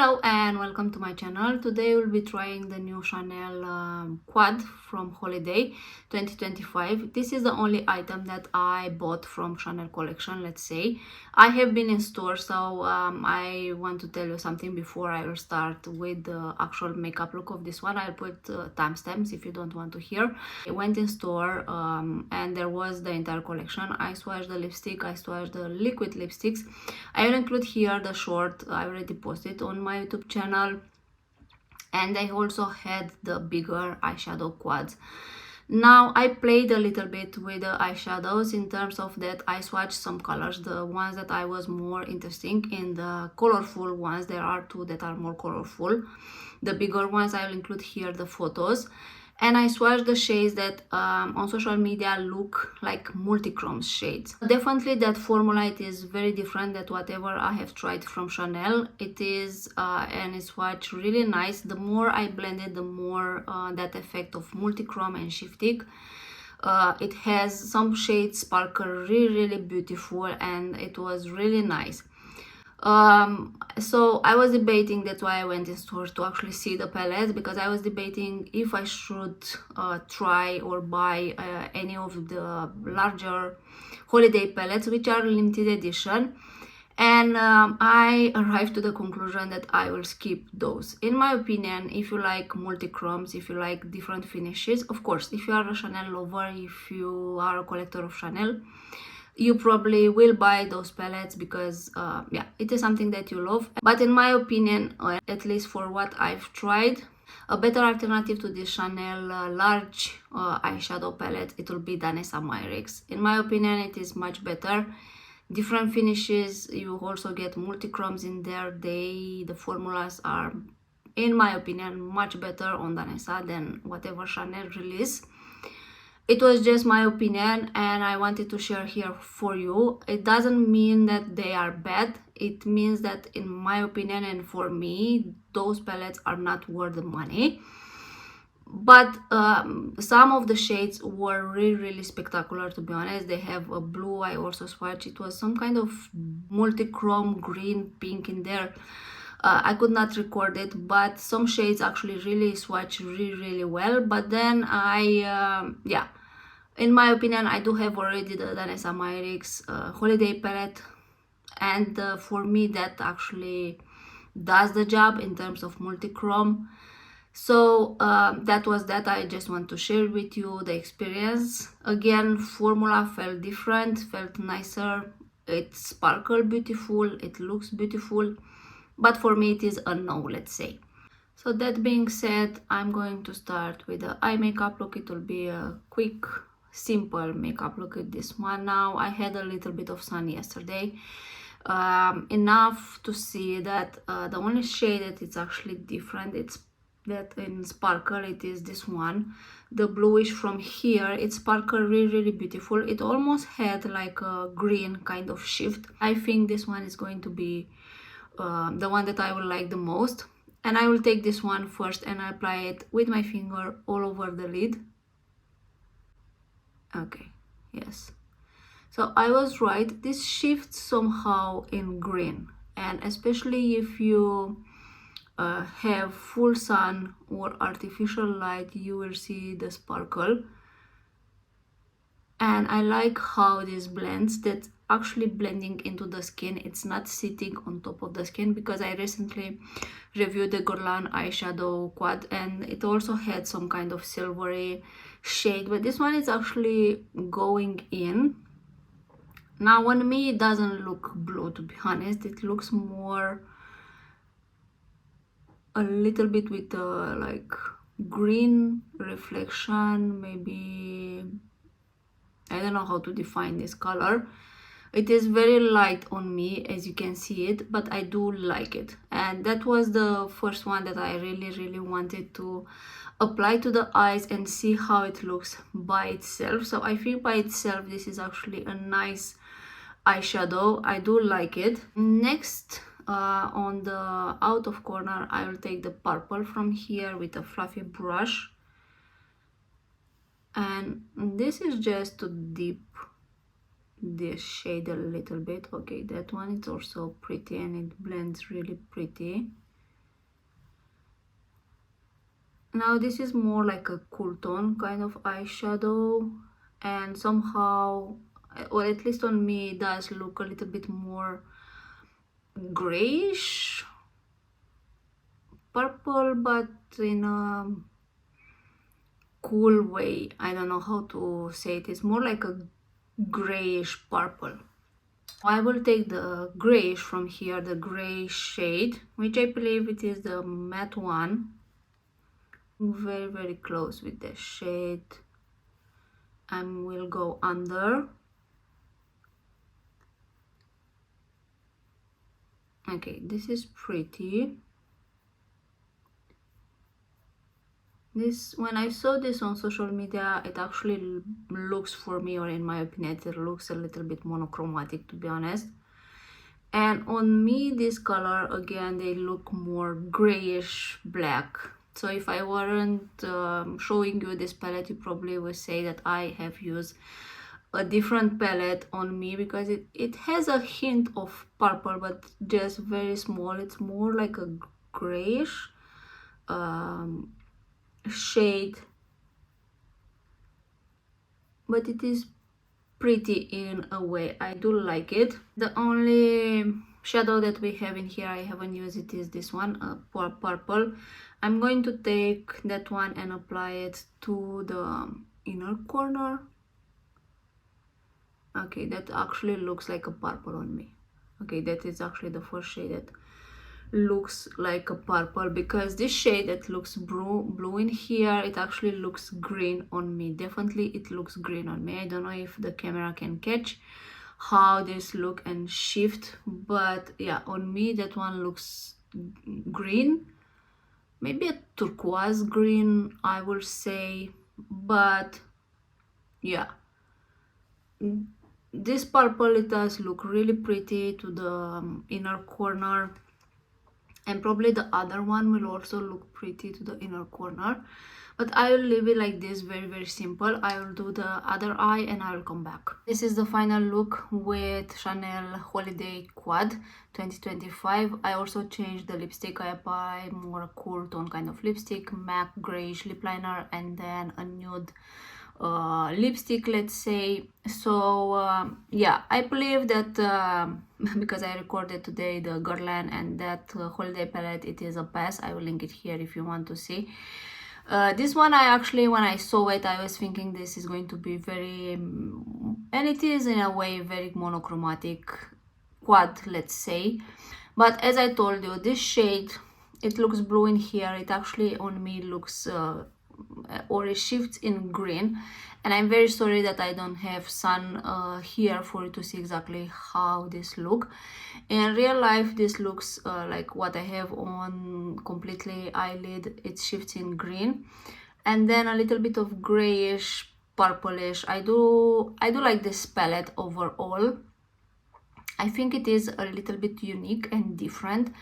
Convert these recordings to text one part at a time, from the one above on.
Hello and welcome to my channel. Today we'll be trying the new Chanel quad from holiday 2025. This is the only item that I bought from Chanel collection, let's say. I have been in store, so I want to tell you something before I will start with the actual makeup look of this one. I'll put timestamps if you don't want to hear. I went in store and there was the entire collection. I swatched the lipstick, I swatched the liquid lipsticks. I will include here the short. I already posted on my YouTube channel, and I also had the bigger eyeshadow quads. Now I played a little bit with the eyeshadows in terms of that I swatched some colors, the ones that I was more interested in, the colorful ones. There are two that are more colorful. The bigger ones, I will include here the photos. And I swatched the shades that on social media look like multichrome shades. Definitely that formula, it is very different than whatever I have tried from Chanel. It is and it's swatched really nice. The more I blended, the more that effect of multichrome and shifting. It has some shades sparkle really beautiful, and it was really nice. So I was debating, that's why I went in store to actually see the palettes, because I was debating if I should try or buy any of the larger holiday palettes, which are limited edition, and I arrived to the conclusion that I will skip those. In my opinion, if you like multichromes, if you like different finishes, of course, if you are a Chanel lover, if you are a collector of Chanel, you probably will buy those palettes because yeah, it is something that you love. But in my opinion, at least for what I've tried, a better alternative to this Chanel large eyeshadow palette, it will be Danessa Myrix. In my opinion, it is much better. Different finishes, you also get multichromes in there. The formulas are, in my opinion, much better on Danessa than whatever Chanel release. It was just my opinion, and I wanted to share here for you. It doesn't mean that they are bad. It means that in my opinion and for me, those palettes are not worth the money. But some of the shades were really spectacular, to be honest. They have a blue, I also swatched. It was some kind of multi-chrome green, pink in there. I could not record it, but some shades actually really swatch really well. But then yeah, in my opinion, I do have already the Danessa Myrix holiday palette, and for me that actually does the job in terms of multichrome. So that was that. I just want to share with you the experience. Again, formula felt different, felt nicer. It sparkled beautiful, it looks beautiful, but for me it is a no, let's say. So that being said, I'm going to start with the eye makeup look. It will be a quick, simple makeup look at this one. Now I had a little bit of sun yesterday, enough to see that the only shade that it's actually different, it's that in sparkle, it is this one, the bluish from here. It sparkled really beautiful. It almost had like a green kind of shift. I think this one is going to be the one that I will like the most, and I will take this one first and apply it with my finger all over the lid. Okay, yes, so I was right, this shifts somehow in green, and especially if you have full sun or artificial light, you will see the sparkle. And I like how this blends, that's actually blending into the skin. It's not sitting on top of the skin, because I recently reviewed the Guerlain eyeshadow quad and it also had some kind of silvery shade, but this one is actually going in. Now on me it doesn't look blue, to be honest. It looks more a little bit with like green reflection, maybe. I don't know how to define this color. It is very light on me, as you can see it, but I do like it. And that was the first one that I really wanted to apply to the eyes and see how it looks by itself. So I feel by itself this is actually a nice eyeshadow. I do like it. Next, on the out of corner, I will take the purple from here with a fluffy brush, and this is just to dip this shade a little bit. Okay, that one is also pretty and it blends really pretty. Now this is more like a cool tone kind of eyeshadow, and somehow, or at least on me, it does look a little bit more grayish purple, but in a cool way. I don't know how to say it. It's more like a grayish purple. I will take the grayish from here, the gray shade, which I believe it is the matte one. Very, very close with the shade, and we'll go under. Okay, this is pretty. This, when I saw this on social media, it actually looks, for me, or in my opinion, it looks a little bit monochromatic, to be honest. And on me, this color, again, they look more grayish black. So if I weren't showing you this palette, you probably would say that I have used a different palette on me, because it has a hint of purple, but just very small. It's more like a grayish shade, but it is pretty in a way. I do like it. The only shadow that we have in here I haven't used it is this one, purple. I'm going to take that one and apply it to the inner corner. Okay, that actually looks like a purple on me. Okay, that is actually the first shade that looks like a purple, because this shade that looks blue in here, it actually looks green on me. Definitely it looks green on me. I don't know if the camera can catch how this look and shift, but yeah, on me that one looks green, maybe a turquoise green, I will say. But yeah, this purple, it does look really pretty to the inner corner, and probably the other one will also look pretty to the inner corner, but I will leave it like this, very, very simple. I will do the other eye and I will come back. This is the final look with Chanel Holiday Quad 2025. I also changed the lipstick. I apply more cool tone kind of lipstick, MAC grayish lip liner, and then a nude lipstick, let's say. So yeah, I believe that because I recorded today the Guerlain and that holiday palette, it is a pass. I will link it here if you want to see. This one, I actually, when I saw it, I was thinking this is going to be very, and it is in a way very monochromatic quad, let's say. But as I told you, this shade, it looks blue in here, it actually on me looks or it shifts in green, and I'm very sorry that I don't have sun here for you to see exactly how this look. In real life, this looks like what I have on completely eyelid. It shifts in green, and then a little bit of grayish purplish. I do like this palette overall. I think it is a little bit unique and different,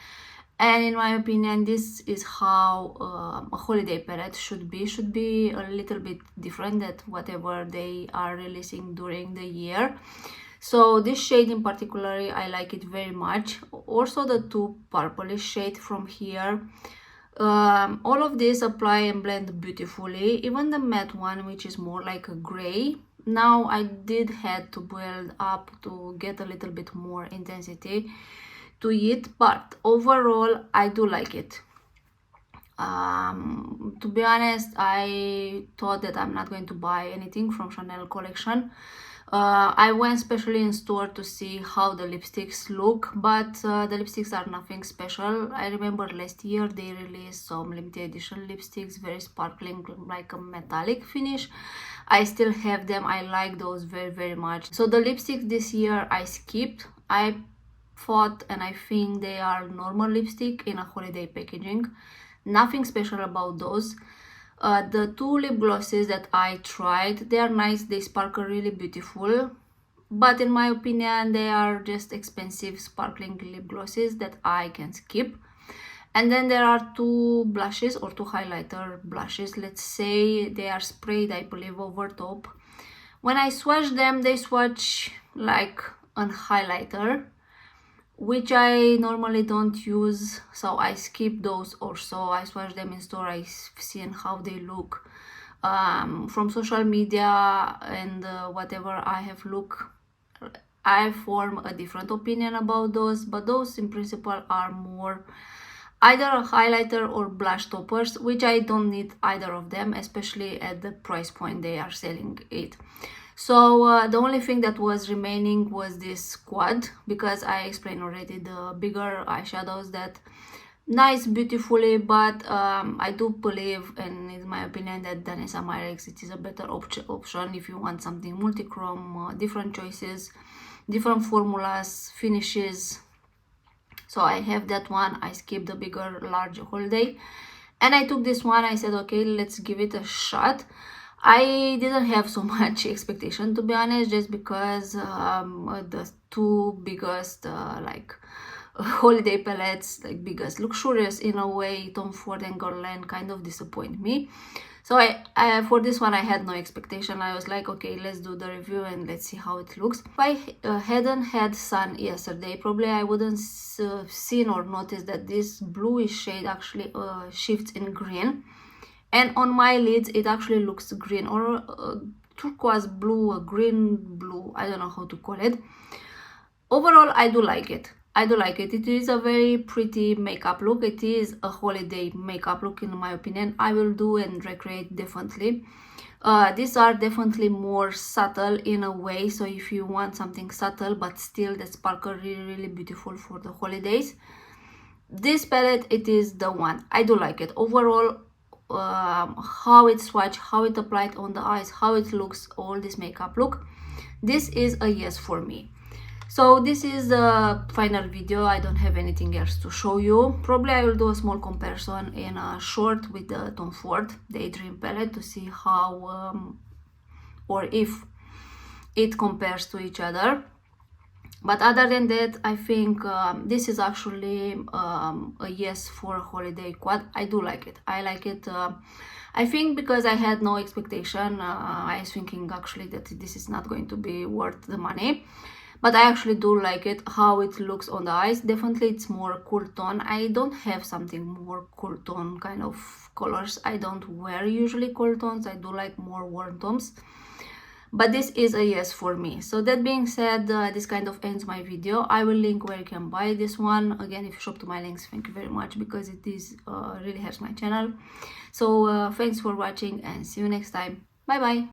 and in my opinion, this is how a holiday palette should be a little bit different than whatever they are releasing during the year. So this shade in particular, I like it very much. Also the two purplish shade from here. All of these apply and blend beautifully. Even the matte one, which is more like a gray. Now I did had to build up to get a little bit more intensity to it, but overall I do like it. To be honest, I thought that I'm not going to buy anything from Chanel collection. I went especially in store to see how the lipsticks look, but the lipsticks are nothing special. I remember last year they released some limited edition lipsticks, very sparkling, like a metallic finish. I still have them. I like those very, very much. So the lipsticks this year I skipped. I thought and I think they are normal lipstick in a holiday packaging. Nothing special about those. The two lip glosses that I tried, they are nice, they sparkle really beautiful, but in my opinion they are just expensive sparkling lip glosses that I can skip. And then there are two blushes, or two highlighter blushes, let's say. They are sprayed, I believe, over top. When I swatch them, they swatch like a highlighter, which I normally don't use, so I skip those, or so I swatch them in store. I've seen how they look from social media, and whatever I have looked, I form a different opinion about those, but those in principle are more either a highlighter or blush toppers, which I don't need either of them, especially at the price point they are selling it. So the only thing that was remaining was this quad, because I explained already the bigger eyeshadows that nice beautifully, but I do believe, and in my opinion, that Danessa Myrex, it is a better option if you want something multi-chrome, different choices, different formulas, finishes. So I have that one. I skipped the bigger large holiday, and I took this one. I said, okay, let's give it a shot. I didn't have so much expectation, to be honest, just because the two biggest like holiday palettes, like biggest luxurious in a way, Tom Ford and Guerlain, kind of disappoint me. So I for this one I had no expectation. I was like, okay, let's do the review and let's see how it looks. If I hadn't had sun yesterday, probably I wouldn't seen or noticed that this bluish shade actually shifts in green, and on my lids it actually looks green, or turquoise blue, a green blue, I don't know how to call it. Overall, I do like it. I do like it. It is a very pretty makeup look. It is a holiday makeup look, in my opinion. I will do and recreate definitely. These are definitely more subtle in a way. So if you want something subtle but still that sparkle really beautiful for the holidays, this palette, it is the one. I do like it. Overall, how it swatched, how it applied on the eyes, how it looks, all this makeup look, this is a yes for me. So this is the final video. I don't have anything else to show you. Probably I will do a small comparison in a short with the Tom Ford Daydream palette to see how or if it compares to each other. But other than that, I think this is actually a yes for a holiday quad. I do like it. I like it. I think because I had no expectation, I was thinking actually that this is not going to be worth the money. But I actually do like it, how it looks on the eyes. Definitely it's more cool tone. I don't have something more cool tone kind of colors. I don't wear usually cool tones. I do like more warm tones. But this is a yes for me. So that being said, this kind of ends my video. I will link where you can buy this one. Again, if you shop to my links, thank you very much, because it is really helps my channel. So thanks for watching and see you next time. Bye bye.